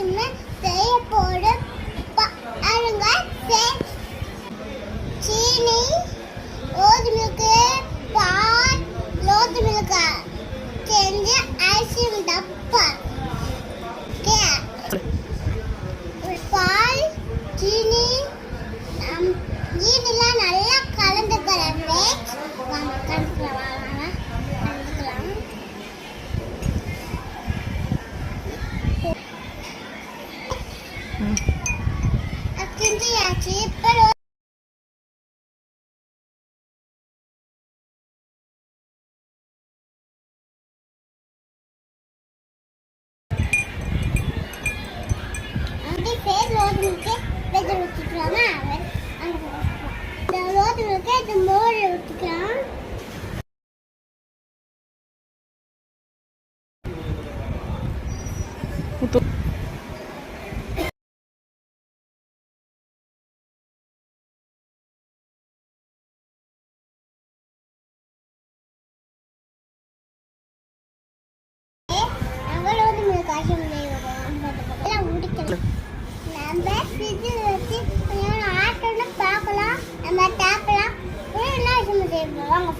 Ice cream செய்ய போறோம். பாருங்க, சீனி, ரோஸ் மில்க், பால், ரோஸ் மில்க் செஞ்சு ஐஸ்கிரீம் டப்பா. பால், சீனி, சீனிலாம் நல்லா கலந்துக்கலாம். செஞ்சாச்சு. இப்போ ரோஸ் மில்க் வெஜ் ஊற்றிக்கலாமா? ரோஸ் மில்க் இது மோர் ஊற்றிக்கலாம். நம்ம ஃப்ரிட்ஜில் வச்சு கொஞ்சம் ஆட்டோன்னு பார்க்கலாம். நம்ம டேப்லாம் என்ன விஷயம் செய்யணும் வாங்க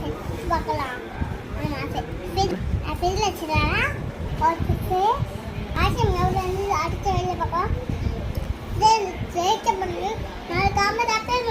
பார்க்கலாம். ஃப்ரிட்ஜில் வச்சுக்கலாம். ஒரு ஆசியம் எவ்வளோ அடிச்ச வெளியில் பார்க்கலாம். ஜெயிக்க பண்ணி நாளைக்கு காம டாக்டர்